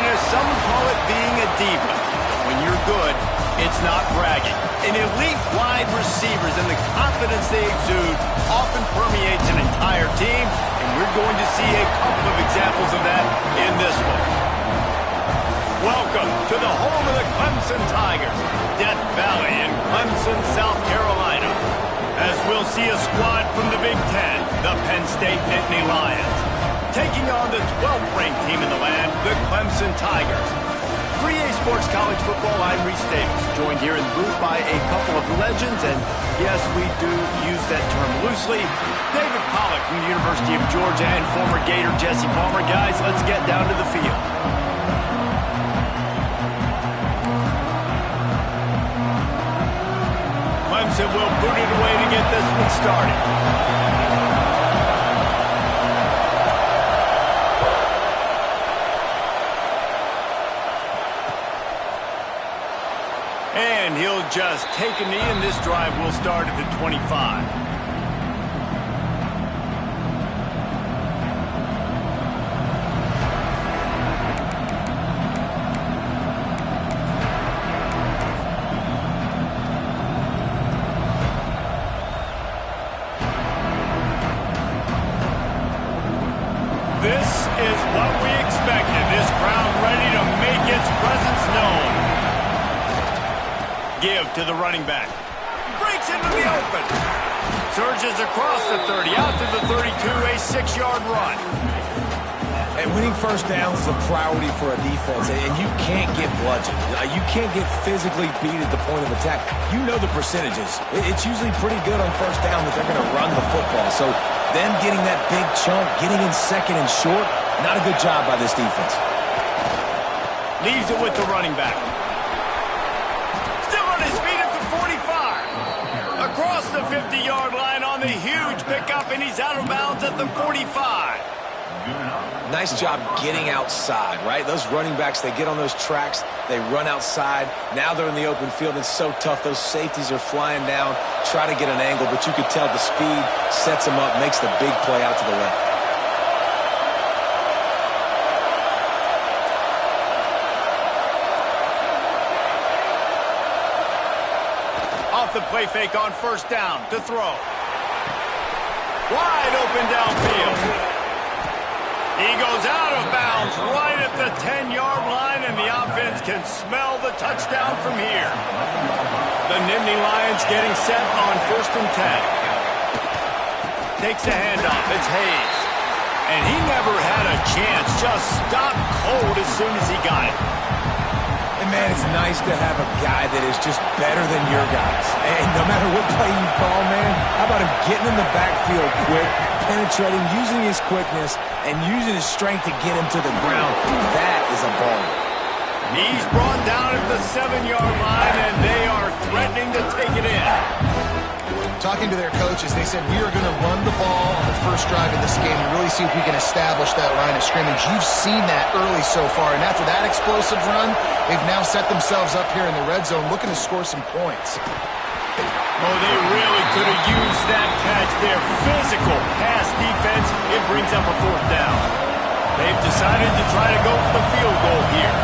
greatness, some would call it being a diva. But when you're good, it's not bragging. An elite wide receivers and the confidence they exude often permeates an entire team, and we're going to see a couple of examples of that in this one. Welcome to the home of the Clemson Tigers, Death Valley in Clemson, South Carolina. As we'll see a squad from the Big Ten, the PennState Nittany Lions, taking on the 12th-ranked team in the land, the Clemson Tigers. 3A Sports College Football, I'm Reese Davis, joined here in the booth by a couple of legends, and yes, we do use that term loosely. David Pollack from the University of Georgia and former Gator Jesse Palmer. Guys, let's get down to the field. Clemson will boot it away to get this one started. And he'll just take a knee, and this drive will start at the 25. This is what we expected. This crowd ready to make its presence known. Give to the running back. Breaks into the open. Surges across the 30, out to the 32, a 6-yard run. And winning first downs is a priority for a defense, and you can't get bludgeoned. You can't get physically beat at the point of attack. You know the percentages. It's usually pretty good on first down that they're going to run the football. So them getting that big chunk, getting in second and short, not a good job by this defense. Leaves it with the running back. His feet at the 45. Across the 50-yard line on the huge pickup, and he's out of bounds at the 45. Nice job getting outside, right? Those running backs, they get on those tracks, they run outside. Now they're in the open field. It's so tough. Those safeties are flying down, try to get an angle, but you could tell the speed sets them up, makes the big play out to the left. The play fake on first down to throw. Wide open downfield. He goes out of bounds right at the 10-yard line, and the offense can smell the touchdown from here. The Nittany Lions getting set on first and 10. Takes a handoff. It's Hayes. And he never had a chance. Just stopped cold as soon as he got it. And, man, it's nice to have a guy that is just better than your guys. And no matter what play you call, man, how about him getting in the backfield quick, penetrating, using his quickness, and using his strength to get him to the ground? That is a baller. He's brought down at the 7-yard line, and they are threatening to take it in. Talking to their coaches, they said, we are going to run the ball on the first drive of this game and really see if we can establish that line of scrimmage. You've seen that early so far, and after that explosive run, they've now set themselves up here in the red zone looking to score some points. Oh, they really could have used that catch there. Physical pass defense. It brings up a fourth down. They've decided to try to go for the field goal here.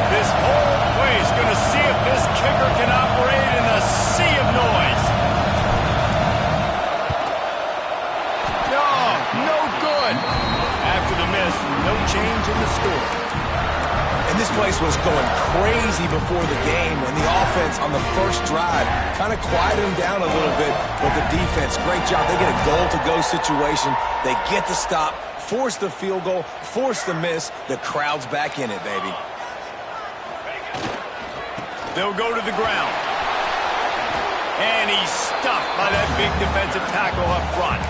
This whole play is going to see if this kicker can operate in a sea of noise. No good. After the miss, no change in the score. And this place was going crazy before the game, and the offense on the first drive kind of quieted them down a little bit, but the defense, great job. They get a goal-to-go situation. They get the stop, force the field goal, force the miss. The crowd's back in it, baby. They'll go to the ground. And he's stuffed by that big defensive tackle up front.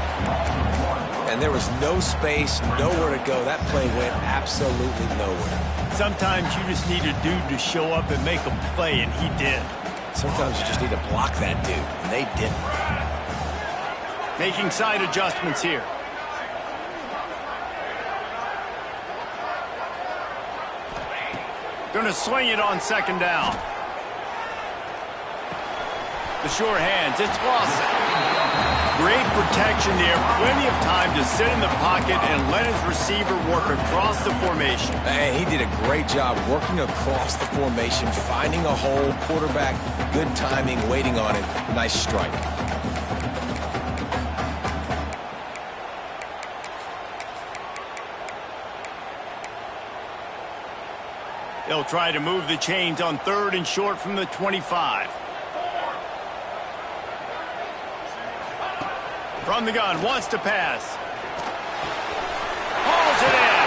And there was no space, nowhere to go. That play went absolutely nowhere. Sometimes you just need a dude to show up and make a play, and he did. Sometimes you just need to block that dude, and they didn't. Making side adjustments here. Gonna swing it on second down. The sure hands, it's Lawson. Great protection there. Plenty of time to sit in the pocket and let his receiver work across the formation. And he did a great job working across the formation, finding a hole, quarterback, good timing, waiting on it. Nice strike. They'll try to move the chains on 3rd and short from the 25. From the gun, wants to pass. Hauls it in.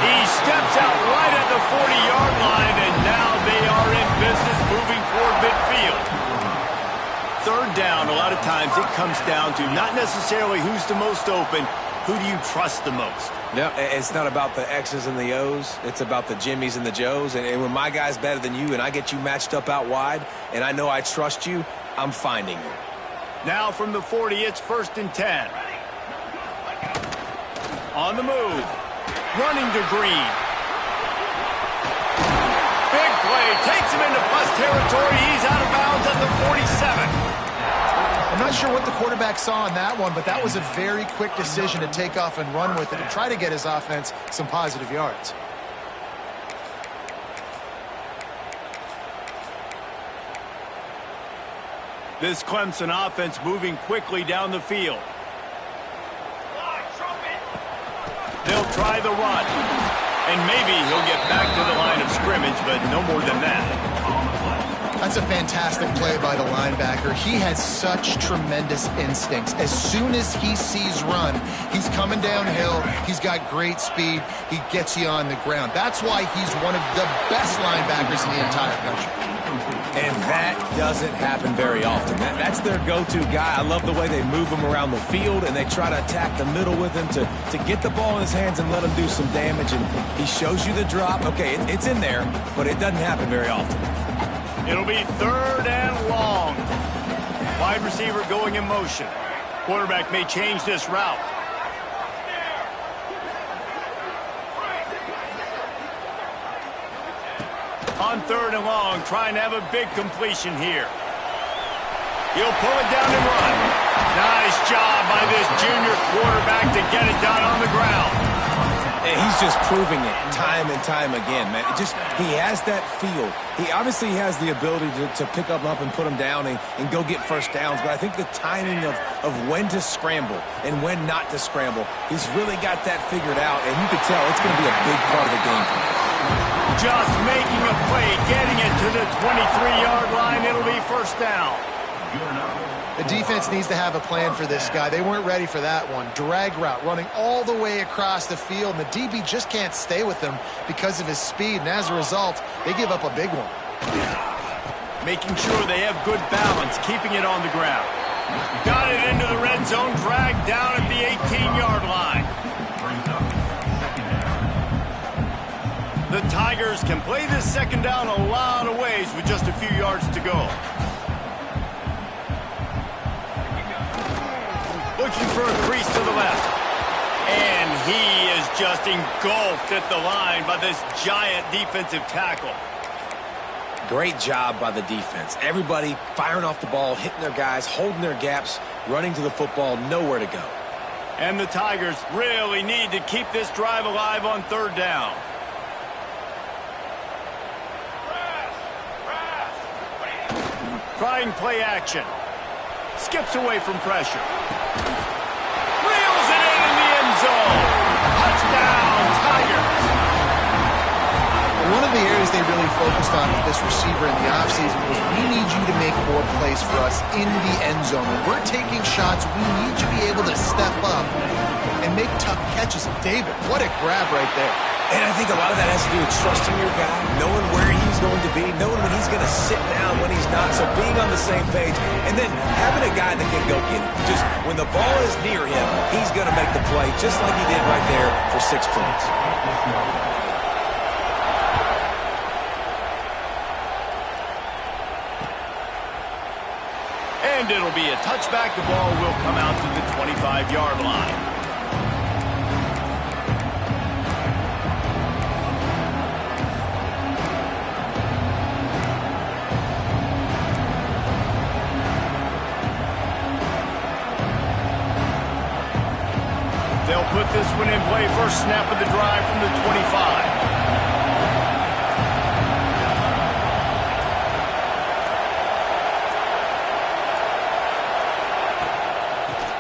He steps out right at the 40-yard line, and now they are in business moving toward midfield. 3rd down, a lot of times it comes down to not necessarily who's the most open, who do you trust the most? No, it's not about the X's and the O's. It's about the Jimmies and the Joes. And when my guy's better than you and I get you matched up out wide and I know I trust you, I'm finding you. Now from the 40, it's 1st and 10. On the move. Running to Green. Big play. Takes him into plus territory. He's out of bounds at the 47. I'm not sure what the quarterback saw on that one, but that was a very quick decision to take off and run with it and try to get his offense some positive yards. This Clemson offense moving quickly down the field. They'll try the run. And maybe he'll get back to the line of scrimmage, but no more than that. That's a fantastic play by the linebacker. He has such tremendous instincts. As soon as he sees run, he's coming downhill. He's got great speed. He gets you on the ground. That's why he's one of the best linebackers in the entire country. And that doesn't happen very often. That's their go-to guy. I love the way they move him around the field, and they try to attack the middle with him to get the ball in his hands and let him do some damage. And he shows you the drop. Okay, it's in there, but it doesn't happen very often. It'll be 3rd and long. Wide receiver going in motion. Quarterback may change this route. On 3rd and long, trying to have a big completion here. He'll pull it down and run. Nice job by this junior quarterback to get it done on the ground. And he's just proving it time and time again, man. He has that feel. He obviously has the ability to pick up and put him down and go get first downs, but I think the timing of when to scramble and when not to scramble, he's really got that figured out, and you can tell it's going to be a big part of the game plan. Just making a play, getting it to the 23-yard line. It'll be 1st down. The defense needs to have a plan for this guy. They weren't ready for that one. Drag route, running all the way across the field, and the DB just can't stay with him because of his speed, and as a result, they give up a big one. Making sure they have good balance, keeping it on the ground. Got it into the red zone, dragged down at the 18-yard line. The Tigers can play this 2nd down a lot of ways with just a few yards to go. Looking for a crease to the left. And he is just engulfed at the line by this giant defensive tackle. Great job by the defense. Everybody firing off the ball, hitting their guys, holding their gaps, running to the football, nowhere to go. And the Tigers really need to keep this drive alive on 3rd down. Trying play action. Skips away from pressure. Reels it in the end zone. Touchdown, Tigers. One of the areas they really focused on with this receiver in the offseason was we need you to make more plays for us in the end zone. When we're taking shots, we need you to be able to step up and make tough catches. David, what a grab right there. And I think a lot of that has to do with trusting your guy, knowing where he's going to be, knowing when he's going to sit down, when he's not, so being on the same page, and then having a guy that can go get it. Just when the ball is near him, he's going to make the play, just like he did right there for 6 points. And it'll be a touchback. The ball will come out to the 25-yard line. They'll put this one in play. First snap of the drive from the 25.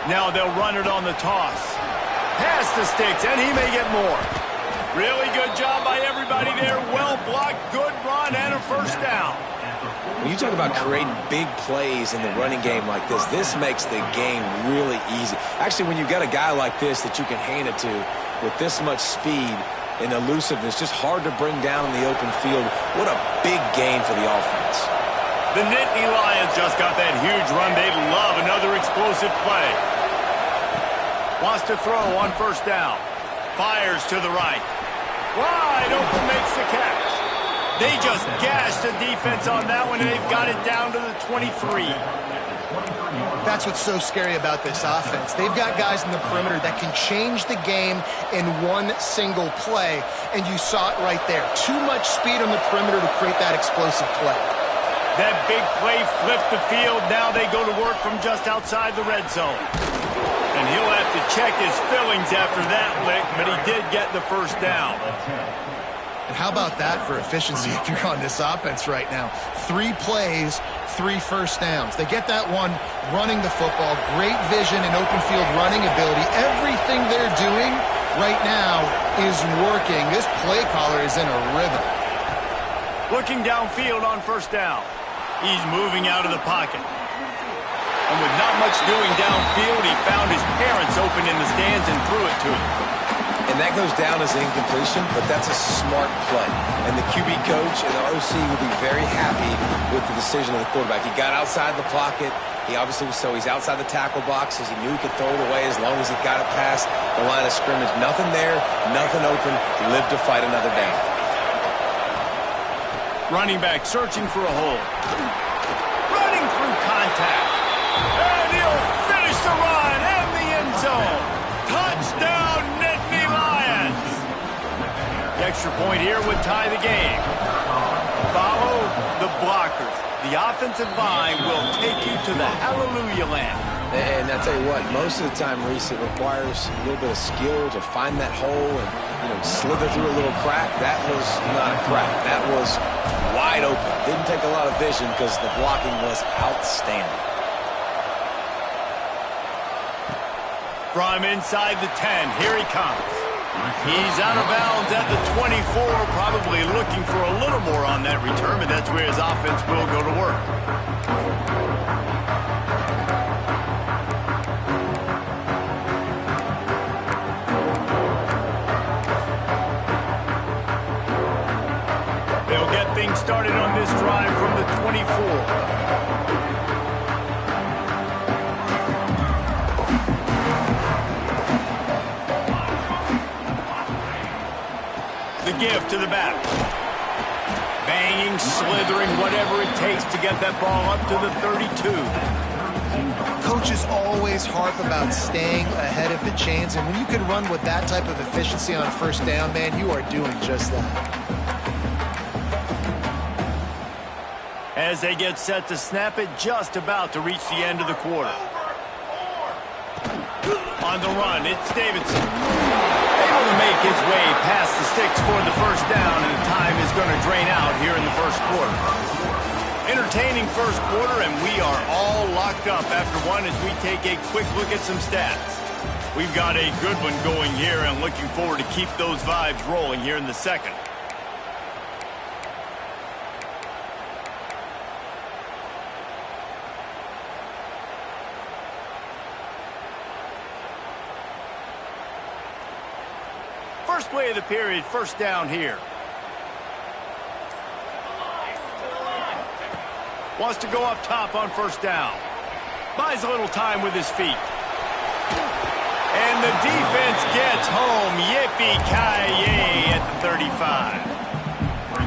Now they'll run it on the toss. Pass the sticks, and he may get more. Really good job by everybody there. Well blocked, good run, and a first down. When you talk about creating big plays in the running game like this makes the game really easy. Actually, when you've got a guy like this that you can hand it to with this much speed and elusiveness, just hard to bring down in the open field. What a big gain for the offense. The Nittany Lions just got that huge run. They'd love another explosive play. Wants to throw on first down. Fires to the right. Wide open, makes the catch. They just gashed the defense on that one, and they've got it down to the 23. That's what's so scary about this offense. They've got guys in the perimeter that can change the game in one single play, and you saw it right there. Too much speed on the perimeter to create that explosive play. That big play flipped the field. Now they go to work from just outside the red zone. And he'll have to check his fillings after that lick, but he did get the first down. And how about that for efficiency if you're on this offense right now? 3 plays, 3 first downs. They get that one running the football, great vision and open field running ability. Everything they're doing right now is working. This play caller is in a rhythm. Looking downfield on first down. He's moving out of the pocket. And with not much doing downfield, he found his parents open in the stands and threw it to him. And that goes down as an incompletion, but that's a smart play. And the QB coach and the OC will be very happy with the decision of the quarterback. He got outside the pocket. He obviously was he's outside the tackle boxes. He knew he could throw it away as long as he got it past the line of scrimmage. Nothing there, nothing open. Lived to fight another down. Running back searching for a hole. Running through contact. And he'll finish the run and the end zone. Touchdown, Nittany Lions. The extra point here would tie the game. Follow the blockers. The offensive line will take you to the hallelujah land. And I tell you what, most of the time, Reese, it requires a little bit of skill to find that hole and slither through a little crack. That was not a crack. That was wide open. Didn't take a lot of vision because the blocking was outstanding. From inside the 10, here he comes. He's out of bounds at the 24, probably looking for a little more on that return, but that's where his offense will go to work. They'll get things started on this drive from the 24. The give to the back. Banging, slithering, whatever it takes to get that ball up to the 32. Coaches always harp about staying ahead of the chains, and when you can run with that type of efficiency on first down, man, you are doing just that. As they get set to snap it, just about to reach the end of the quarter. On the run, it's Davidson. Able to make his way past the sticks for the first down, and the time is going to drain out here in the first quarter. Entertaining first quarter, and we are all locked up after one as we take a quick look at some stats. We've got a good one going here, and looking forward to keep those vibes rolling here in the second. First play of the period, first down here. Wants to go up top on first down. Buys a little time with his feet. And the defense gets home. Yippee-ki-yay at the 35.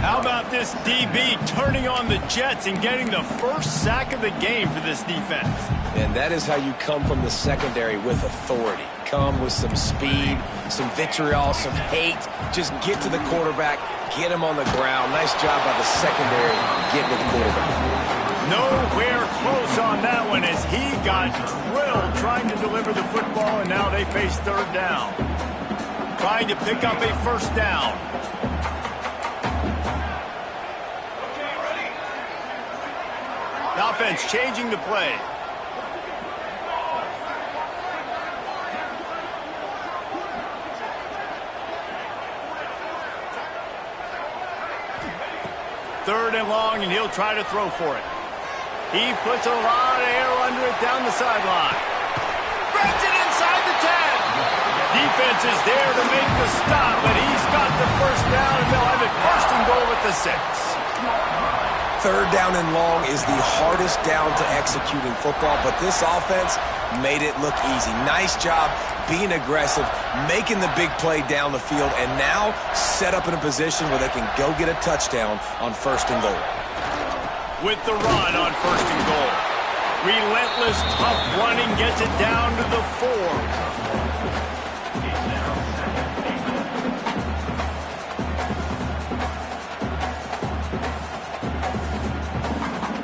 How about this DB turning on the Jets and getting the first sack of the game for this defense? And that is how you come from the secondary with authority. Come with some speed, some vitriol, some hate. Just get to the quarterback, get him on the ground. Nice job by the secondary getting to the quarterback. Nowhere close on that one as he got drilled trying to deliver the football, and now they face third down. Trying to pick up a first down. The offense changing the play. Third and long, and he'll try to throw for it. He puts a lot of air under it down the sideline. Grabs it inside the 10. Defense is there to make the stop, but he's got the first down, and they'll have it first and goal at the 6. Third down and long is the hardest down to execute in football, but this offense made it look easy. Nice job being aggressive, making the big play down the field, and now set up in a position where they can go get a touchdown on first and goal. With the run on first and goal. Relentless, tough running gets it down to the 4.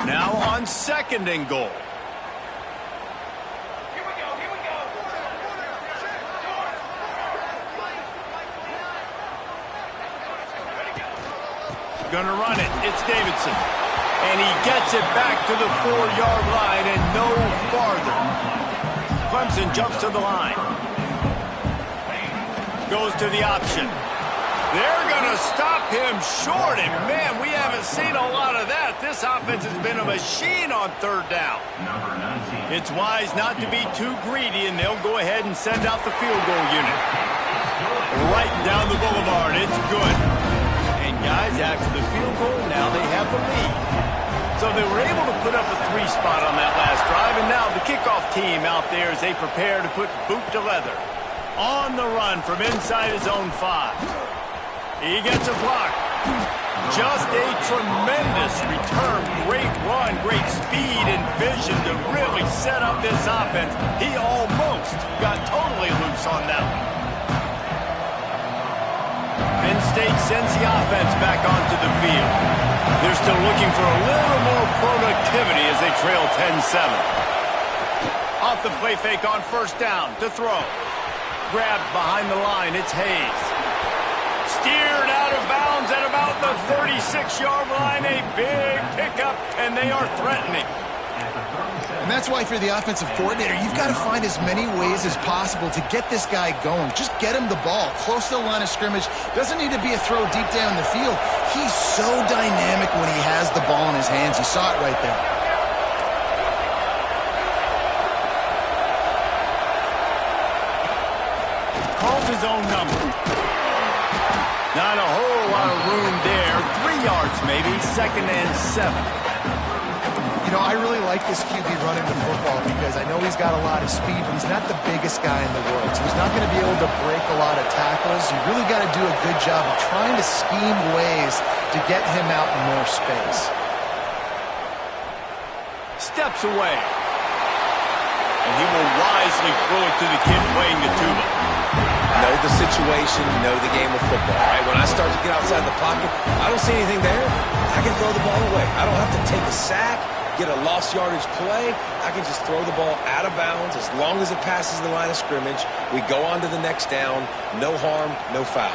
Now on second and goal. Gonna run it. It's Davidson. And he gets it back to the 4-yard line and no farther. Clemson jumps to the line. Goes to the option. They're going to stop him short, and man, we haven't seen a lot of that. This offense has been a machine on third down. It's wise not to be too greedy, and they'll go ahead and send out the field goal unit. Right down the boulevard, it's good. And guys, after the field goal, now they have the lead. So they were able to put up a 3 spot on that last drive, and now the kickoff team out there as they prepare to put boot to leather. On the run from inside his own 5. He gets a block. Just a tremendous return. Great run, great speed and vision to really set up this offense. He almost got totally loose on that one. Penn State sends the offense back onto the field. They're still looking for a little more productivity as they trail 10-7. Off the play fake on first down to throw. Grabbed behind the line, it's Hayes. Steered out of bounds at about the 36-yard line. A big pickup, and they are threatening. And that's why, if you're the offensive coordinator, you've got to find as many ways as possible to get this guy going. Just get him the ball close to the line of scrimmage. Doesn't need to be a throw deep down the field. He's so dynamic when he has the ball in his hands. You saw it right there. Calls his own number. Not a whole lot of room there. 3 yards maybe, 2nd and 7. You know, I really like this QB running the football because I know he's got a lot of speed, but he's not the biggest guy in the world. So he's not going to be able to break a lot of tackles. You really got to do a good job of trying to scheme ways to get him out in more space. Steps away. And he will wisely throw it to the kid playing the tuba. Know the situation, know the game of football, right? When I start to get outside the pocket, I don't see anything there. I can throw the ball away. I don't have to take a sack, get a lost yardage play. I can just throw the ball out of bounds as long as it passes the line of scrimmage. We go on to the next down. No harm, no foul.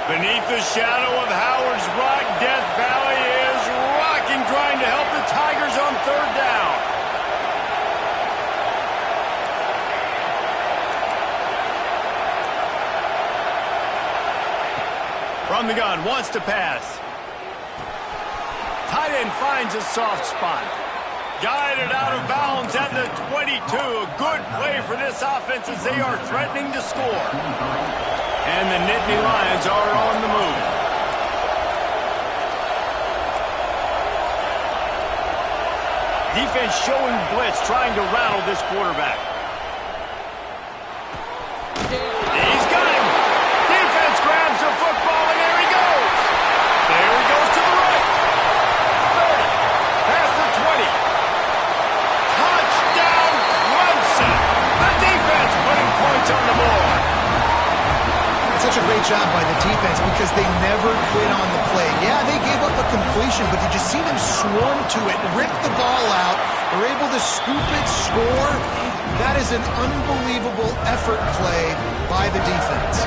Beneath the shadow of Howard's Rock, Death Valley is rocking, trying to help the Tigers on third down. From the gun, wants to pass. Tight end finds a soft spot. Guided out of bounds at the 22. A good play for this offense as they are threatening to score. And the Nittany Lions are on the move. Defense showing blitz, trying to rattle this quarterback. He's got him. Defense grabs the football, and there he goes. There he goes to the right. 30. Past the 20. Touchdown, Clemson. The defense putting points on the board. It's a such a great job by the defense because they never quit on the play. Yeah, they gave up a completion, but did you see them swarm to it, rip the ball out, were able to scoop it, score? That is an unbelievable effort play by the defense.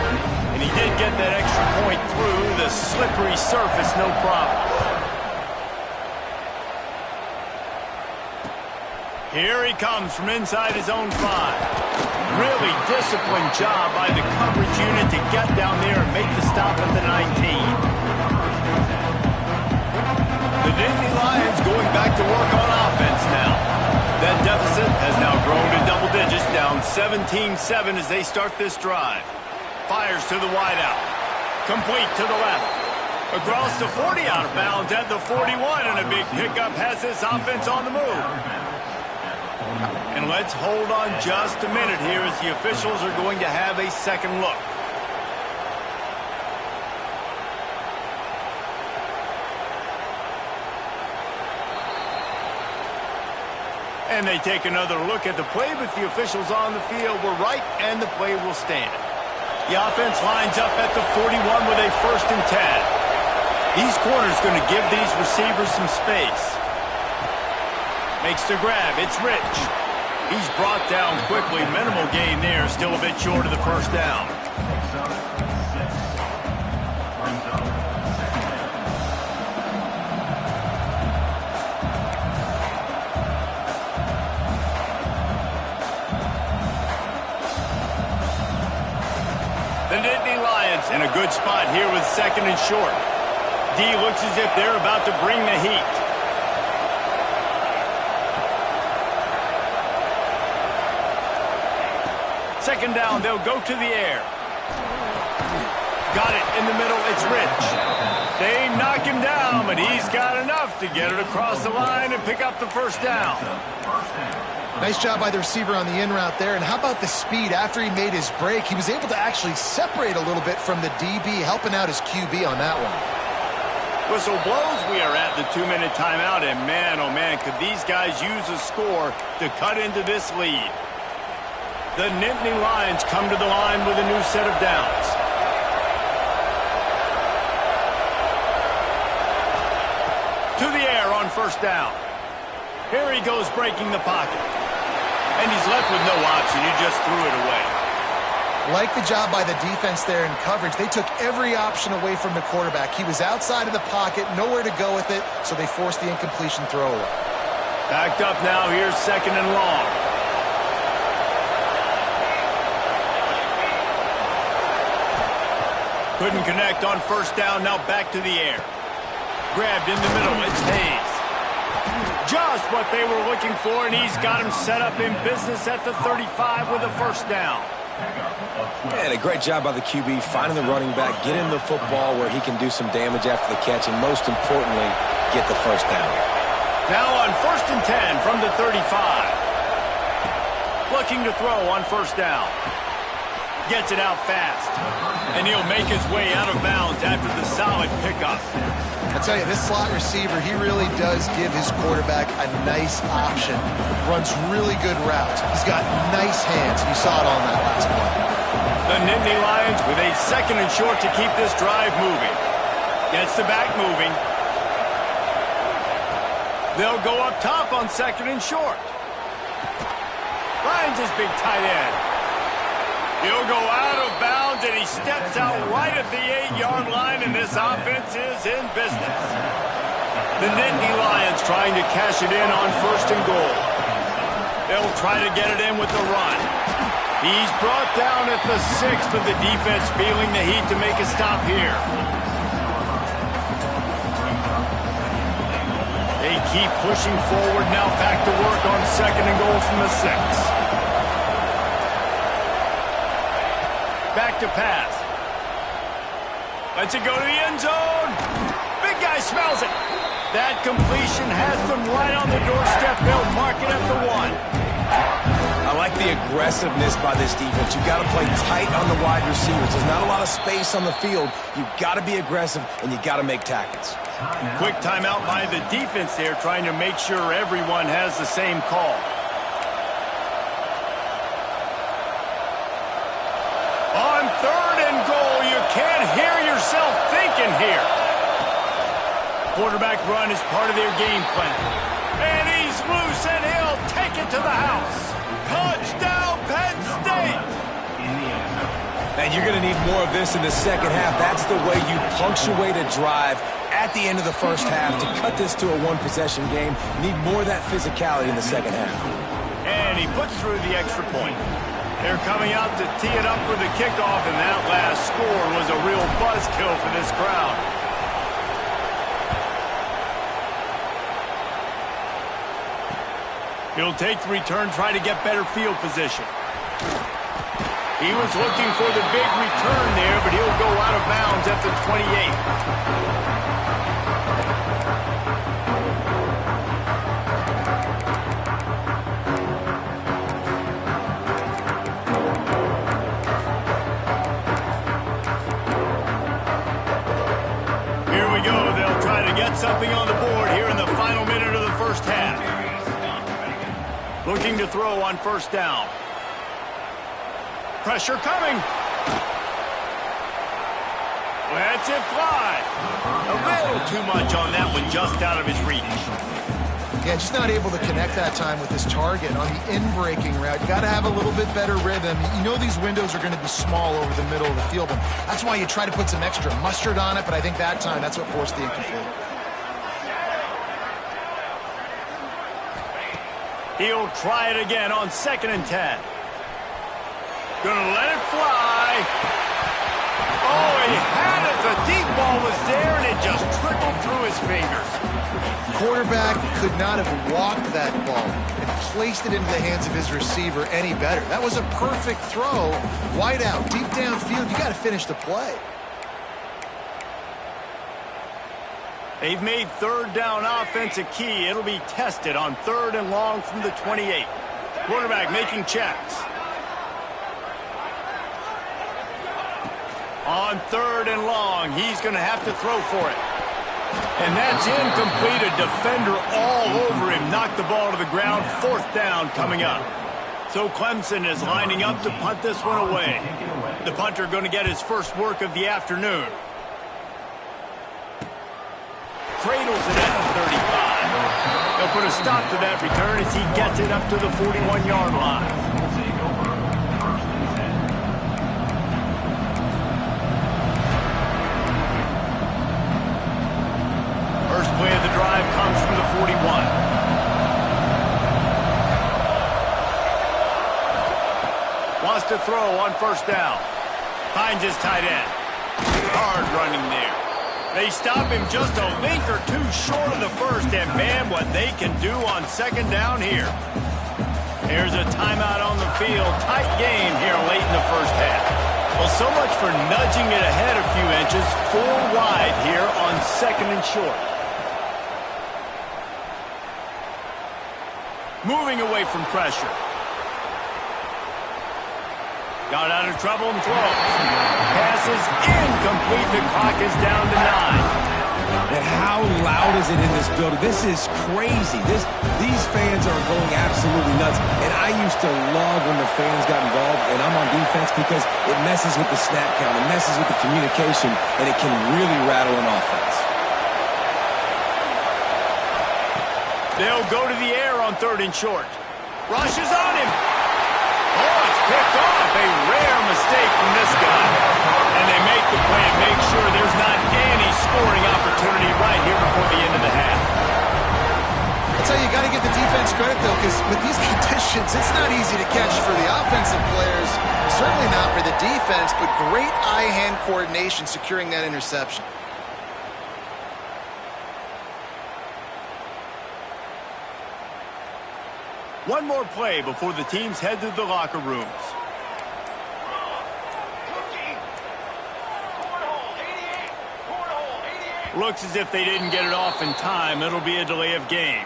And he did get that extra point through the slippery surface, no problem. Here he comes from inside his own 5. Really disciplined job by the coverage unit to get down there and make the stop at the 19. The Nittany Lions going back to work on offense now. That deficit has now grown to double digits, down 17-7 as they start this drive. Fires to the wideout. Complete to the left. Across the 40, out of bounds at the 41, and a big pickup has this offense on the move. And let's hold on just a minute here as the officials are going to have a second look. And they take another look at the play, but the officials on the field were right, and the play will stand. The offense lines up at the 41 with a 1st and 10. These corners going to give these receivers some space. Makes the grab. It's Rich. He's brought down quickly. Minimal gain there. Still a bit short of the 1st down. The Nittany Lions in a good spot here with 2nd and short. D looks as if they're about to bring the heat. Second down, they'll go to the air. Got it in the middle, it's Rich. They knock him down, but he's got enough to get it across the line and pick up the 1st down. Nice job by the receiver on the in route there. And how about the speed after he made his break? He was able to actually separate a little bit from the DB, helping out his QB on that one. Whistle blows. We are at the 2-minute timeout, and man, oh man, could these guys use a score to cut into this lead. The Nittany Lions come to the line with a new set of downs. To the air on 1st down. Here he goes breaking the pocket. And he's left with no option. He just threw it away. Like the job by the defense there in coverage. They took every option away from the quarterback. He was outside of the pocket, nowhere to go with it, so they forced the incompletion throw away. Backed up now. Here's 2nd and long. Couldn't connect on 1st down. Now back to the air. Grabbed in the middle. It's Hayes. Just what they were looking for, and he's got him set up in business at the 35 with a 1st down. And a great job by the QB finding the running back, getting the football where he can do some damage after the catch, and most importantly, get the 1st down. Now on 1st and 10 from the 35. Looking to throw on 1st down. Gets it out fast. And he'll make his way out of bounds after the solid pickup. I tell you, this slot receiver, he really does give his quarterback a nice option. Runs really good routes. He's got nice hands. You saw it on that last one. The Nittany Lions with a 2nd and short to keep this drive moving. Gets the back moving. They'll go up top on 2nd and short. Finds his big tight end. He'll go out of bounds, and he steps out right at the 8-yard line, and this offense is in business. The Nittany Lions trying to cash it in on 1st and goal. They'll try to get it in with the run. He's brought down at the 6th, but the defense feeling the heat to make a stop here. They keep pushing forward now, back to work on 2nd and goal from the 6. Back to pass. Lets it go to the end zone. Big guy smells it. That completion has them right on the doorstep. They'll mark it at the 1. I like the aggressiveness by this defense. You've got to play tight on the wide receivers. There's not a lot of space on the field. You've got to be aggressive, and you've got to make tackles. Quick timeout by the defense there, trying to make sure everyone has the same call. On 3rd and goal, you in here. Quarterback run is part of their game plan. And he's loose, and he'll take it to the house. Touchdown, Penn State! And you're going to need more of this in the second half. That's the way you punctuate a drive at the end of the first half to cut this to a one-possession game. You need more of that physicality in the second half. And he puts through the extra point. They're coming out to tee it up for the kickoff, and that last score was a real buzzkill for this crowd. He'll take the return, try to get better field position. He was looking for the big return there, but he'll go out of bounds at the 28. Here we go. They'll try to get something on the board here in the final minute of the first half. Looking to throw on first down. Pressure coming. Lets it fly. A little too much on that one, just out of his reach. Yeah, just not able to connect that time with his target on the in-breaking route. You got to have a little bit better rhythm. You know these windows are going to be small over the middle of the field, and that's why you try to put some extra mustard on it, but I think that time that's what forced the incomplete. He'll try it again on 2nd and 10. Gonna let it fly. Oh, he had it. The deep ball was there, and it just trickled through his fingers. Quarterback could not have walked that ball and placed it into the hands of his receiver any better. That was a perfect throw. Wide out, deep downfield. You got to finish the play. They've made third down offense a key. It'll be tested on 3rd and long from the 28. Quarterback making checks. On 3rd and long, he's going to have to throw for it. And that's incomplete. A defender all over him. Knocked the ball to the ground. 4th down coming up. So Clemson is lining up to punt this one away. The punter going to get his first work of the afternoon. Cradles it at the 35. They'll put a stop to that return as he gets it up to the 41-yard line. First play of the drive comes from the 41. Wants to throw on first down. Finds his tight end. Hard running there. They stop him just a link or two short of the first, and man, what they can do on 2nd down here. There's a timeout on the field. Tight game here late in the first half. Well, so much for nudging it ahead a few inches. 4 wide here on 2nd and short. Moving away from pressure. Got out of trouble and throws. Pass is incomplete. The clock is down to 9. And how loud is it in this building? This is crazy. These fans are going absolutely nuts. And I used to love when the fans got involved, and I'm on defense because it messes with the snap count. It messes with the communication, and it can really rattle an offense. They'll go to the air on 3rd and short. Rush is on him. Oh, it's picked off. A rare mistake from this guy. And they make the play and make sure there's not any scoring opportunity right here before the end of the half. That's how you got to give the defense credit, though, because with these conditions, it's not easy to catch for the offensive players. Certainly not for the defense, but great eye-hand coordination securing that interception. One more play before the teams head to the locker rooms. Looks as if they didn't get it off in time. It'll be a delay of game.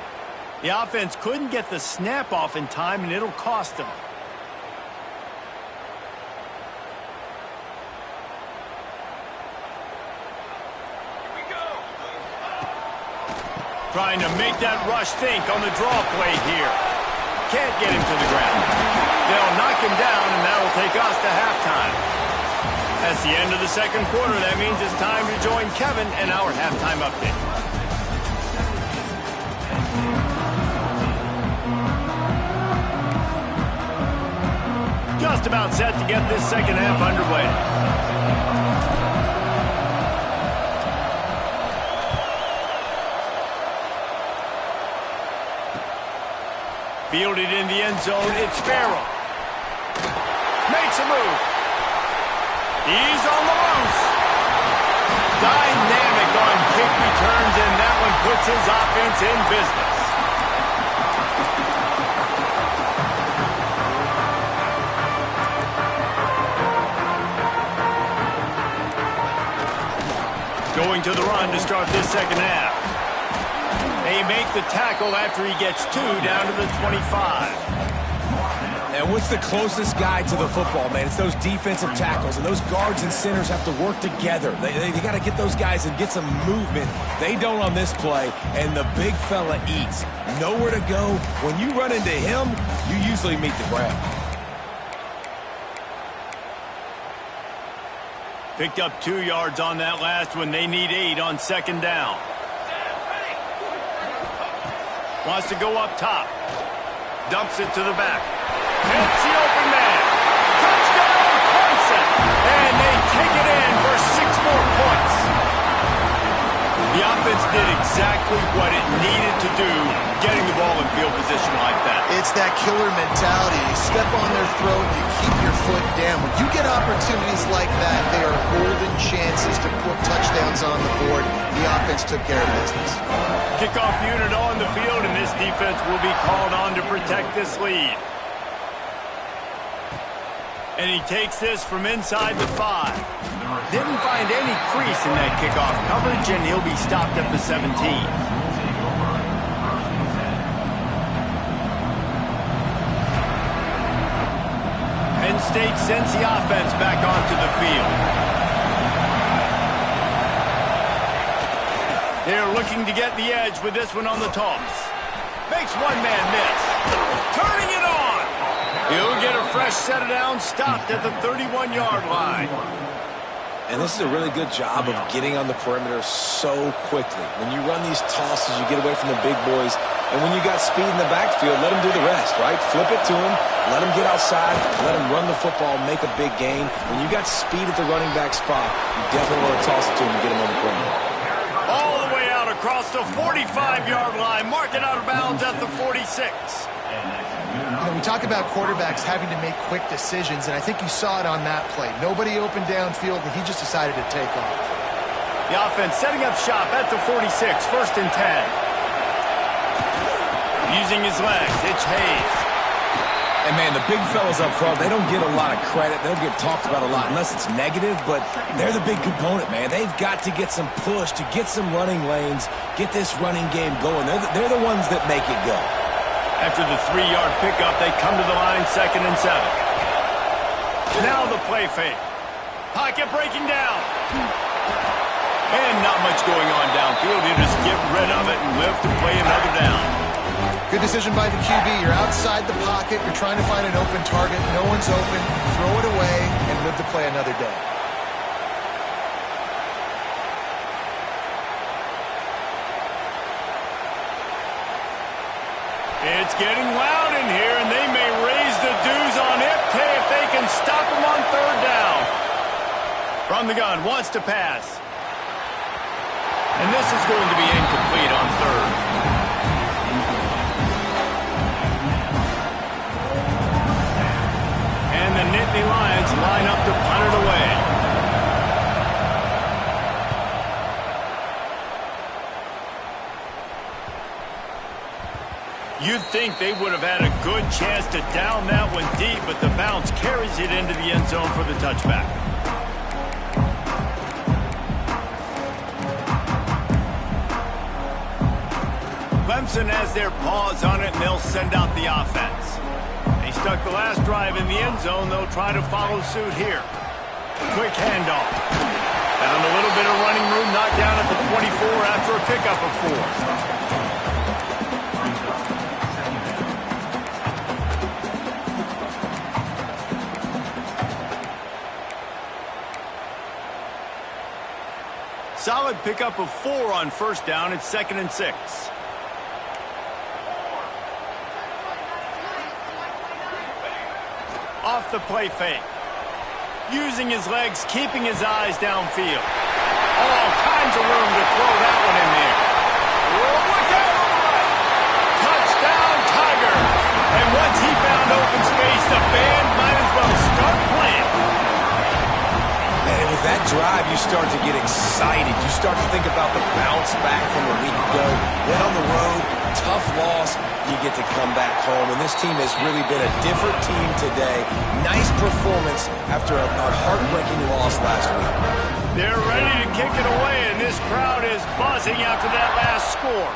The offense couldn't get the snap off in time, and it'll cost them. Trying to make that rush think on the draw play here. Can't get him to the ground. They'll knock him down, and that'll take us to halftime. That's the end of the second quarter. That means it's time to join Kevin and our halftime update. Just about set to get this second half underway. Fielded in the end zone, it's Farrell. Makes a move. He's on the loose. Dynamic on kick returns, and that one puts his offense in business. Going to the run to start this second half. They make the tackle after he gets 2 down to the 25. And what's the closest guy to the football, man? It's those defensive tackles, and those guards and centers have to work together. They got to get those guys and get some movement. They don't on this play, and the big fella eats. Nowhere to go. When you run into him, you usually meet the ground. Picked up 2 yards on that last one. They need 8 on second down. Wants to go up top. Dumps it to the back. Hits the open man. Touchdown, Clemson. And they take it in for 6 more points. The offense did exactly what it needed to do, getting the ball in field position like that. It's that killer mentality. You step on their throat, you keep your foot down. When you get opportunities like that, they are golden chances to put touchdowns on the board. The offense took care of business. Kickoff unit on the field, and this defense will be called on to protect this lead. And he takes this from inside the 5. Didn't find any crease in that kickoff coverage, and he'll be stopped at the 17. Penn State sends the offense back onto the field. They're looking to get the edge with this one on the toss. Makes one man miss. Turning it on. He'll get a fresh set down, stopped at the 31-yard line. And this is a really good job of getting on the perimeter so quickly. When you run these tosses, you get away from the big boys. And when you got speed in the backfield, let them do the rest, right? Flip it to him, let him get outside, let him run the football, make a big gain. When you got speed at the running back spot, you definitely want to toss it to him and get him on the perimeter. All the way out across the 45-yard line, mark it out of bounds at the 46. We talk about quarterbacks having to make quick decisions, and I think you saw it on that play. Nobody opened downfield, and he just decided to take off. The offense setting up shop at the 46, 1st and 10. Using his legs, it's Hayes. And, man, the big fellas up front, they don't get a lot of credit. They'll get talked about a lot unless it's negative, but they're the big component, man. They've got to get some push, to get some running lanes, get this running game going. They're the ones that make it go. After the 3-yard pickup, they come to the line, 2nd and 7. Now the play fake. Pocket breaking down. And not much going on downfield. You just get rid of it and live to play another down. Good decision by the QB. You're outside the pocket. You're trying to find an open target. No one's open. Throw it away and live to play another day. It's getting loud in here, and they may raise the dues on Ipte if they can stop him on 3rd down. From the gun, wants to pass. And this is going to be incomplete on 3rd. And the Nittany Lions line up to punt it away. You'd think they would have had a good chance to down that one deep, but the bounce carries it into the end zone for the touchback. Clemson has their paws on it, and they'll send out the offense. They stuck the last drive in the end zone. They'll try to follow suit here. Quick handoff. Found a little bit of running room, knocked down at the 24 after a pickup of 4. Solid pickup of 4 on first down. It's 2nd and 6. Off the play fake. Using his legs, keeping his eyes downfield. All kinds of room to throw that one in there. Look out on the right. Touchdown, Tigers. And once he found open space, the band might as well start playing. And with that drive, you start to get excited. You start to think about the bounce back from a week ago. Then on the road, tough loss, you get to come back home. And this team has really been a different team today. Nice performance after a heartbreaking loss last week. They're ready to kick it away, and this crowd is buzzing after that last score.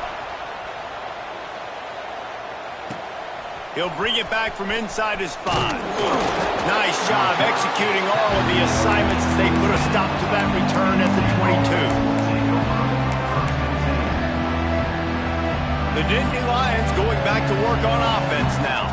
He'll bring it back from inside his 5. Nice job executing all of the assignments as they put a stop to that return at the 22. The Nittany Lions going back to work on offense now.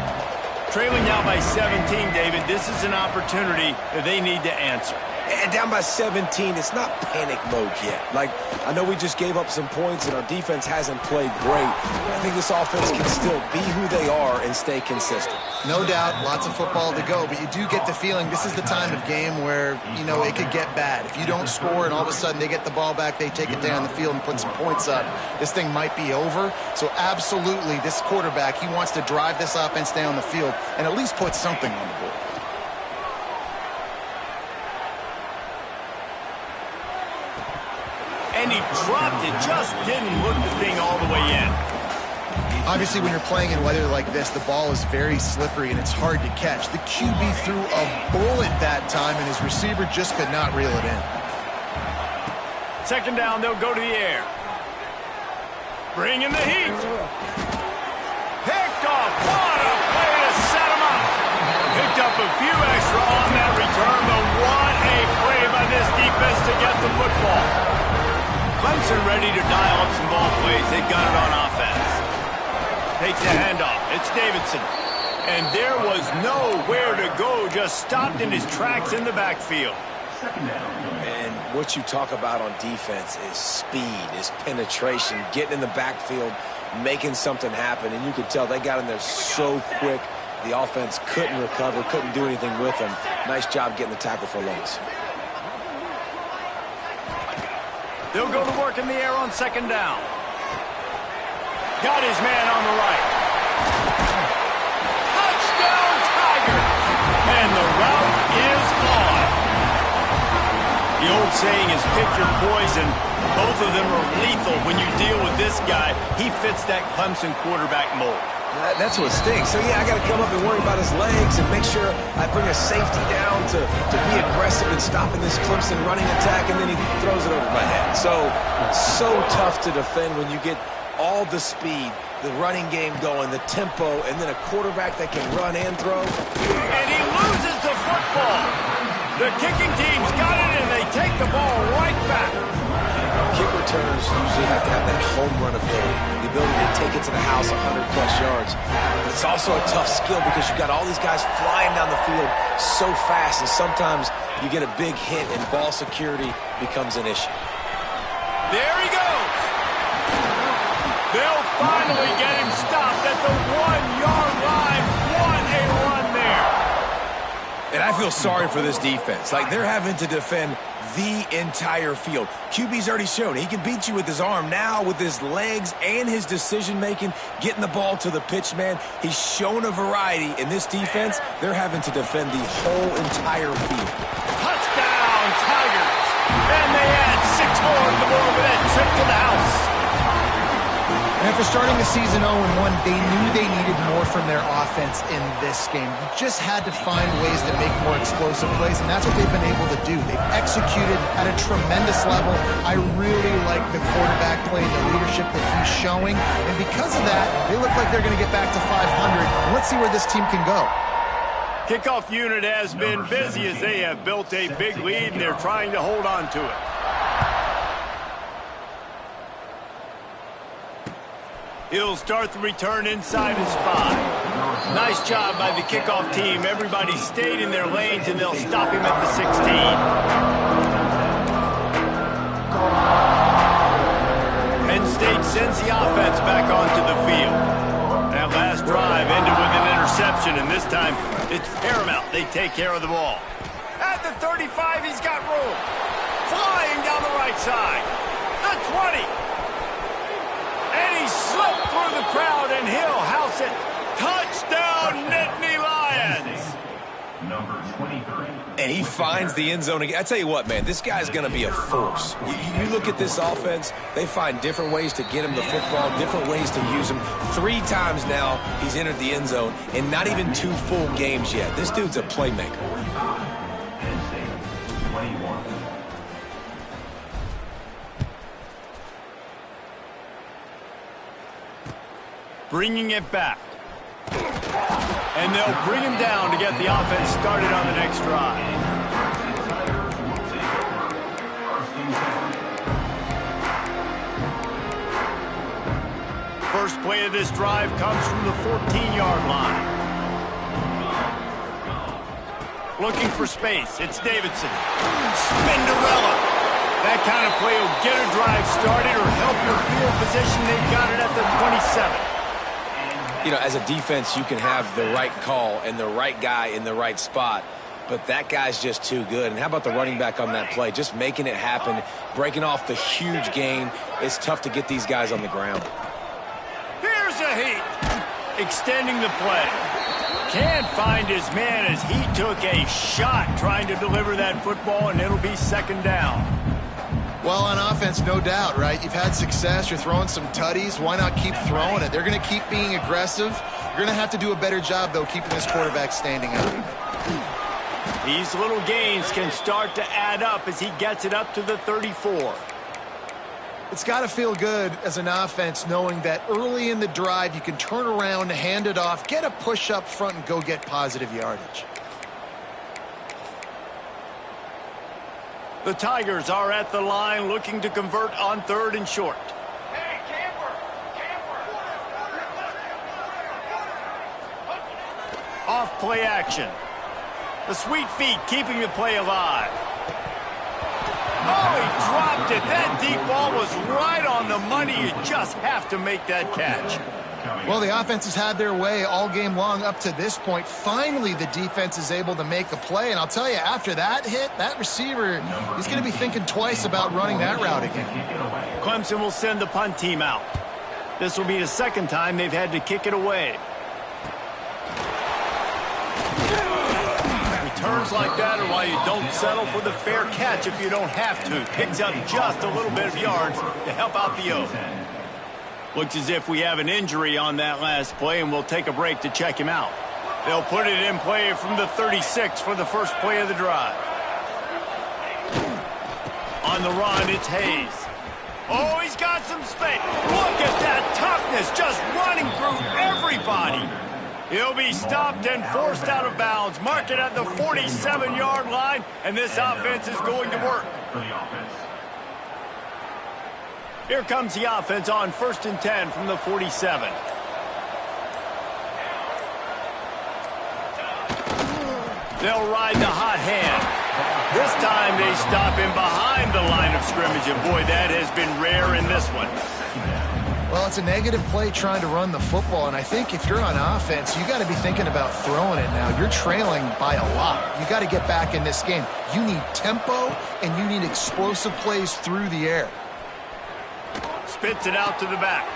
Trailing now by 17, David. This is an opportunity that they need to answer. And down by 17, it's not panic mode yet. Like, I know we just gave up some points and our defense hasn't played great. I think this offense can still be who they are and stay consistent. No doubt, lots of football to go, but you do get the feeling this is the time of game where, you know, it could get bad. If you don't score and all of a sudden they get the ball back, they take it down the field and put some points up, this thing might be over. So absolutely, this quarterback, he wants to drive this offense down the field and at least put something on the board. And he dropped it, just didn't look the thing all the way in. Obviously, when you're playing in weather like this, the ball is very slippery and it's hard to catch. The QB threw a bullet that time, and his receiver just could not reel it in. 2nd down, they'll go to the air. Bring in the heat. Picked off. What a play to set him up. Picked up a few extra on that return, but what a play by this defense to get the football. Clemson ready to dial up some ball plays. They've got it on offense. Takes the handoff. It's Davidson. And there was nowhere to go. Just stopped in his tracks in the backfield. And what you talk about on defense is speed, is penetration, getting in the backfield, making something happen. And you could tell they got in there so quick. The offense couldn't recover, couldn't do anything with them. Nice job getting the tackle for loss. They'll go to work in the air on 2nd down. Got his man on the right. Touchdown, Tiger! And the route is on. The old saying is pick your poison. Both of them are lethal when you deal with this guy. He fits that Clemson quarterback mold. That's what stinks. So, yeah, I got to come up and worry about his legs and make sure I bring a safety down to be aggressive in stopping this Clemson running attack, and then he throws it over my head. So tough to defend when you get all the speed, the running game going, the tempo, and then a quarterback that can run and throw. And he loses the football. The kicking team's got it, and they take the ball right back. Kick returners usually have to have that home run ability, the ability to take it to the house 100-plus yards. But it's also a tough skill because you've got all these guys flying down the field so fast, and sometimes you get a big hit and ball security becomes an issue. There he goes. They'll finally get him stopped at the 1-yard line. What a run there. And I feel sorry for this defense. Like, they're having to defend the entire field. QB's already shown he can beat you with his arm. Now with his legs and his decision-making, getting the ball to the pitch man, he's shown a variety. In this defense, they're having to defend the whole entire field. Touchdown, Tigers! And they add 6 more to the board with that trip to the house. And after starting the season 0-1, they knew they needed more from their offense in this game. You just had to find ways to make more explosive plays, and that's what they've been able to do. They've executed at a tremendous level. I really like the quarterback play and the leadership that he's showing. And because of that, they look like they're going to get back to 500. And let's see where this team can go. Kickoff unit has been busy as they have built a big lead, and they're trying to hold on to it. He'll start the return inside his 5. Nice job by the kickoff team. Everybody stayed in their lanes, and they'll stop him at the 16. time, it's paramount they take care of the ball. At the 35, he's got room. Flying down the right side. The 20. And he slipped through the crowd, and he'll house it. Touchdown, Nittany Lions. Number 23. And he finds the end zone again. I tell you what, man, this guy's going to be a force. You look at this offense, they find different ways to get him the football, different ways to use him. 3 times now he's entered the end zone, and not even 2 full games yet. This dude's a playmaker. PennState, 21. Bringing it back. And they'll bring him down to get the offense started on the next drive. First play of this drive comes from the 14-yard line. Looking for space. It's Davidson. Spinderella. That kind of play will get a drive started or help your field position. They've got it at the 27. You know, as a defense, you can have the right call and the right guy in the right spot, but that guy's just too good. And how about the running back on that play? Just making it happen, breaking off the huge gain. It's tough to get these guys on the ground. Here's a heat. Extending the play. Can't find his man as he took a shot trying to deliver that football, and it'll be second down. Well, on offense, no doubt, right? You've had success. You're throwing some tutties. Why not keep throwing it? They're going to keep being aggressive. You're going to have to do a better job, though, keeping this quarterback standing up. These little gains can start to add up as he gets it up to the 34. It's got to feel good as an offense knowing that early in the drive you can turn around, hand it off, get a push up front, and go get positive yardage. The Tigers are at the line looking to convert on 3rd and short. Hey, camper! Off play action. The sweet feet keeping the play alive. Oh, he dropped it. That deep ball was right on the money. You just have to make that catch. Well, the offense has had their way all game long up to this point. Finally, the defense is able to make a play. And I'll tell you, after that hit, that receiver, he's going to be thinking twice about running that route again. Clemson will send the punt team out. This will be the second time they've had to kick it away. Returns like that are why you don't settle for the fair catch if you don't have to. Picks up just a little bit of yards to help out the O. Looks as if we have an injury on that last play, and we'll take a break to check him out. They'll put it in play from the 36 for the first play of the drive. On the run, it's Hayes. Oh, he's got some space. Look at that toughness, just running through everybody. He'll be stopped and forced out of bounds. Mark it at the 47-yard line, and this offense is going to work. Here comes the offense on 1st and 10 from the 47. They'll ride the hot hand. This time they stop him behind the line of scrimmage, and boy, that has been rare in this one. Well, it's a negative play trying to run the football, and I think if you're on offense, you got to be thinking about throwing it now. You're trailing by a lot. You got to get back in this game. You need tempo, and you need explosive plays through the air. Spits it out to the back.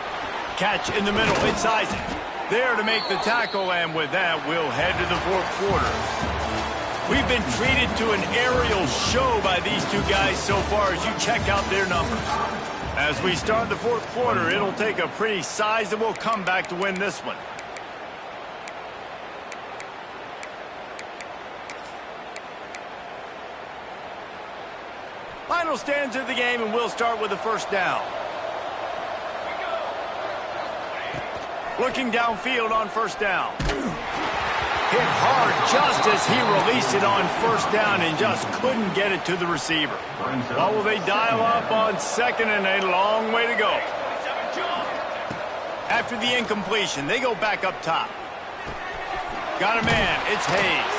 Catch in the middle. It's Isaac. There to make the tackle, and with that, we'll head to the 4th quarter. We've been treated to an aerial show by these two guys so far as you check out their numbers. As we start the 4th quarter, it'll take a pretty sizable comeback to win this one. Final stands of the game, and we'll start with the first down. Looking downfield on first down. Hit hard just as he released it on first down and just couldn't get it to the receiver. Well, will they dial up on 2nd and a long way to go? After the incompletion, they go back up top. Got a man. It's Hayes.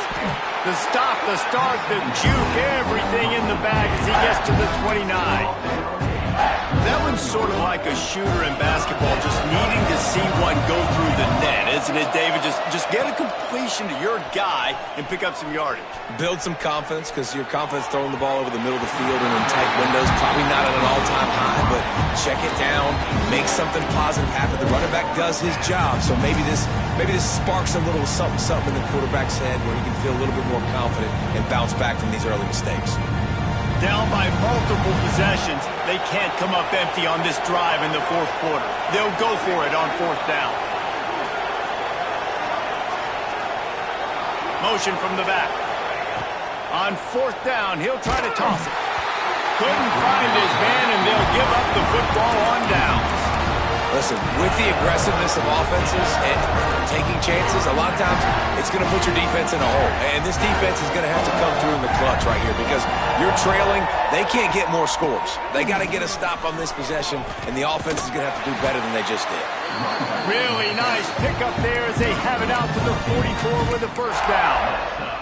The stop, the start, the juke, everything in the bag as he gets to the 29. That one's sort of like a shooter in basketball, just needing to see one go through the net, isn't it, David? Just get a completion to your guy and pick up some yardage. Build some confidence, because your confidence throwing the ball over the middle of the field and in tight windows, probably not at an all-time high, but check it down, make something positive happen. The running back does his job, so maybe this sparks a little something in the quarterback's head where he can feel a little bit more confident and bounce back from these early mistakes. Down by multiple possessions, they can't come up empty on this drive in the fourth quarter. They'll go for it on fourth down. Motion from the back. On fourth down, he'll try to toss it. Couldn't find his man, and they'll give up the football on downs. Listen, with the aggressiveness of offenses and taking chances, a lot of times it's going to put your defense in a hole. And this defense is going to have to come through in the clutch right here, because you're trailing. They can't get more scores. They got to get a stop on this possession, and the offense is going to have to do better than they just did. Really nice pickup there as they have it out to the 44 with the first down.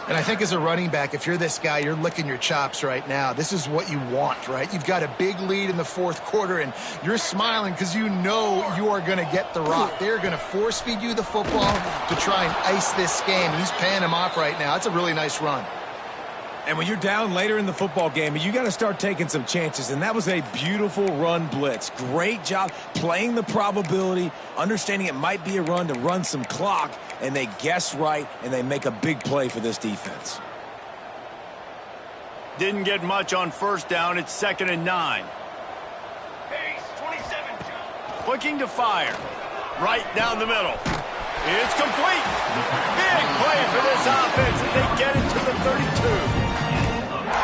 And I think as a running back, if you're this guy, you're licking your chops right now. This is what you want, right? You've got a big lead in the fourth quarter, and you're smiling because you know you are going to get the rock. They're going to force feed you the football to try and ice this game. He's paying him off right now. It's a really nice run. And when you're down later in the football game, you got to start taking some chances. And that was a beautiful run blitz. Great job playing the probability, understanding it might be a run to run some clock, and they guess right, and they make a big play for this defense. Didn't get much on first down. It's 2nd and 9. Pace, 27. Looking to fire. Right down the middle. It's complete. Big play for this offense as they get it to the 32.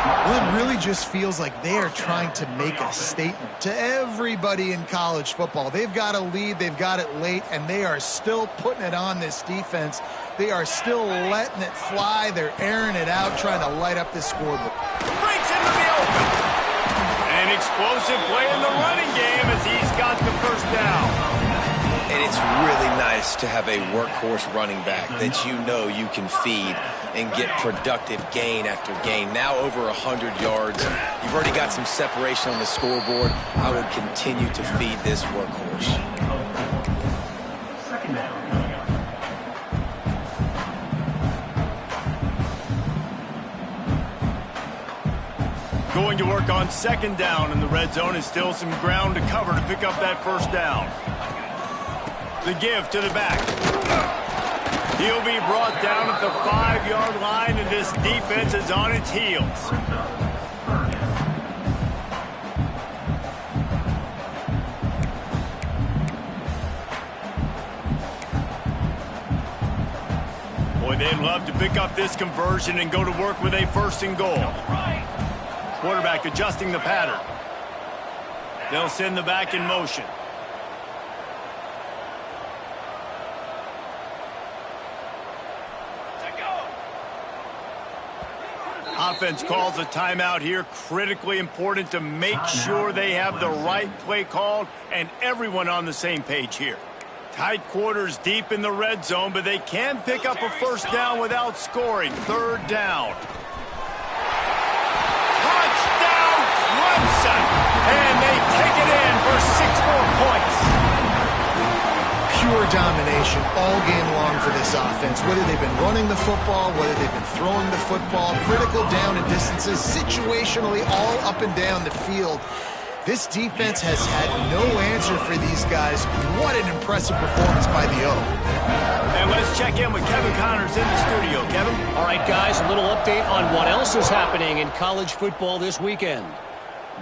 Well, it really just feels like they are trying to make a statement to everybody in college football. They've got a lead, they've got it late, and they are still putting it on this defense. They are still letting it fly. They're airing it out, trying to light up this scoreboard. Breaks into the open. An explosive play in the running game as he's got the first down. And it's really nice to have a workhorse running back that you know you can feed and get productive gain after gain. Now over 100 yards. You've already got some separation on the scoreboard. I would continue to feed this workhorse. Second down. Going to work on 2nd down in the red zone, and still some ground to cover to pick up that first down. The give to the back. He'll be brought down at the 5-yard line, and this defense is on its heels. Boy, they'd love to pick up this conversion and go to work with a 1st and goal. Quarterback adjusting the pattern. They'll send the back in motion. Offense calls a timeout here. Critically important to make sure they have the right play called and everyone on the same page here. Tight quarters deep in the red zone, but they can pick up a first down without scoring. 3rd down. Touchdown, Clemson! And they take it in for 6 more points. Pure domination all game long for this offense. Whether they've been running the football, whether they've been throwing the football, critical down and distances, situationally all up and down the field. This defense has had no answer for these guys. What an impressive performance by the O. And let's check in with Kevin Connors in the studio. Kevin? All right, guys, a little update on what else is happening in college football this weekend.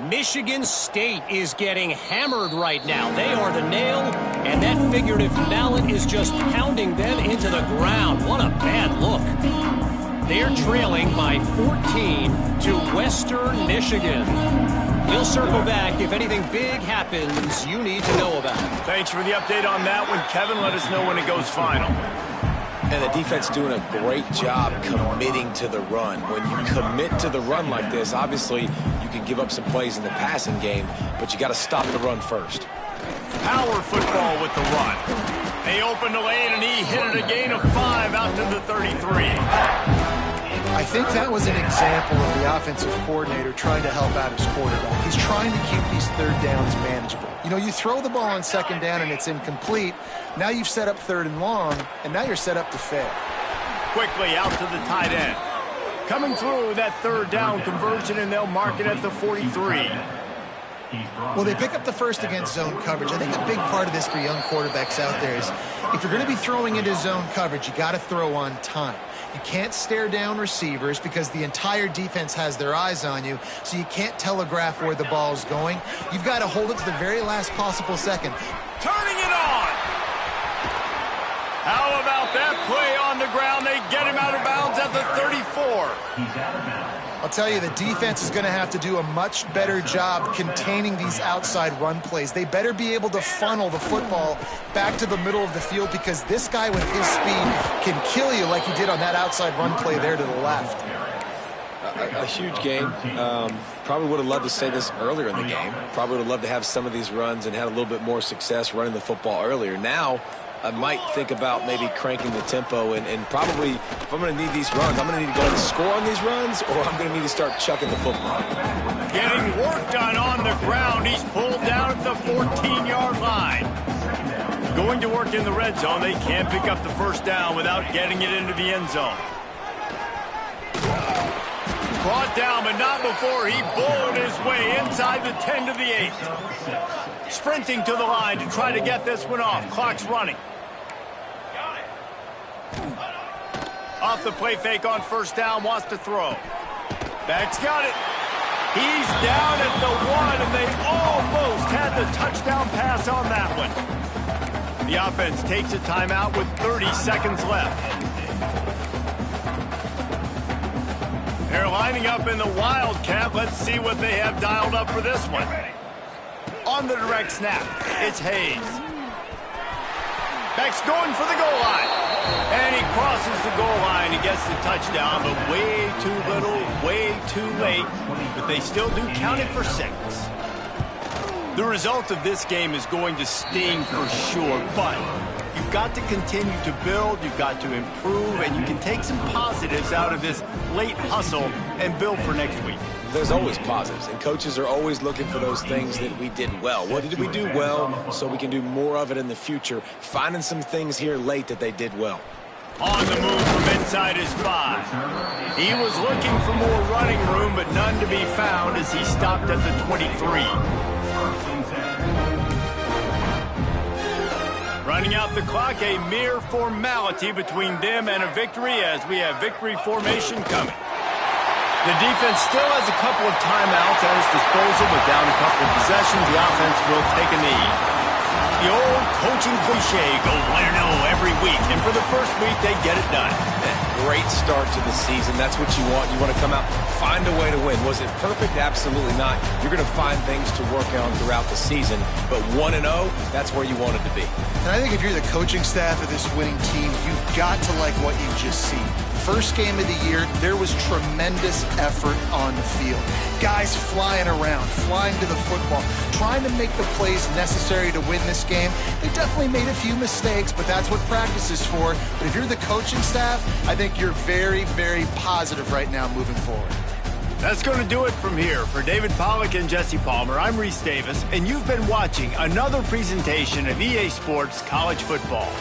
Michigan State is getting hammered right now. They are the nail, and that figurative mallet is just pounding them into the ground. What a bad look. They're trailing by 14 to Western Michigan. We'll circle back if anything big happens you need to know about. Thanks for the update on that one, Kevin. Let us know when it goes final. And the defense doing a great job committing to the run. When you commit to the run like this, obviously you can give up some plays in the passing game, but you got to stop the run first. Power football with the run. They opened the lane, and he hit it a gain of 5 out to the 33. I think that was an example of the offensive coordinator trying to help out his quarterback. He's trying to keep these third downs manageable. You know, you throw the ball on second down and it's incomplete. Now you've set up third and long, and now you're set up to fail. Quickly out to the tight end. Coming through that third down conversion, and they'll mark it at the 43. Well, they pick up the first against zone coverage. I think a big part of this for young quarterbacks out there is if you're going to be throwing into zone coverage, you got to throw on time. You can't stare down receivers because the entire defense has their eyes on you, so you can't telegraph where the ball's going. You've got to hold it to the very last possible second. Turning it on! How about that play on the ground? They get him out of bounds at the 34. He's out of bounds. I'll tell you, the defense is going to have to do a much better job containing these outside run plays. They better be able to funnel the football back to the middle of the field because this guy with his speed can kill you like he did on that outside run play there to the left. A huge game. Probably would have loved to say this earlier in the game. Probably would have loved to have some of these runs and had a little bit more success running the football earlier. Now, I might think about maybe cranking the tempo and probably, if I'm going to need these runs, I'm going to need to go ahead and score on these runs, or I'm going to need to start chucking the football. Getting work done on the ground. He's pulled down at the 14-yard line. Going to work in the red zone. They can't pick up the first down without getting it into the end zone. Brought down, but not before he bowled his way inside the 10 to the 8. Sprinting to the line to try to get this one off. Clock's running. Off the play fake on first down, wants to throw. Back's got it. He's down at the 1, and they almost had the touchdown pass on that one. The offense takes a timeout with 30 seconds left. They're lining up in the Wildcat. Let's see what they have dialed up for this one. On the direct snap, it's Hayes. Beck's going for the goal line. And he crosses the goal line. He gets the touchdown, but way too little, way too late. But they still do count it for 6. The result of this game is going to sting for sure, but you've got to continue to build, you've got to improve, and you can take some positives out of this late hustle and build for next week. There's always positives, and coaches are always looking for those things that we did well. What did we do well so we can do more of it in the future? Finding some things here late that they did well. On the move from inside his 5. He was looking for more running room, but none to be found as he stopped at the 23. Running out the clock, a mere formality between them and a victory as we have victory formation coming. The defense still has a couple of timeouts at its disposal, but down a couple of possessions, the offense will take a knee. The old coaching cliche, go 1-0 every week, and for the first week, they get it done. Great start to the season. That's what you want. You want to come out, find a way to win. Was it perfect? Absolutely not. You're going to find things to work on throughout the season, but 1-0, that's where you want it to be. And I think if you're the coaching staff of this winning team, you've got to like what you've just seen. First game of the year, there was tremendous effort on the field. Guys flying around, flying to the football, trying to make the plays necessary to win this game. They definitely made a few mistakes, but that's what practice is for. But if you're the coaching staff, I think you're very, very positive right now moving forward. That's going to do it from here. For David Pollack and Jesse Palmer, I'm Reese Davis, and you've been watching another presentation of EA Sports College Football.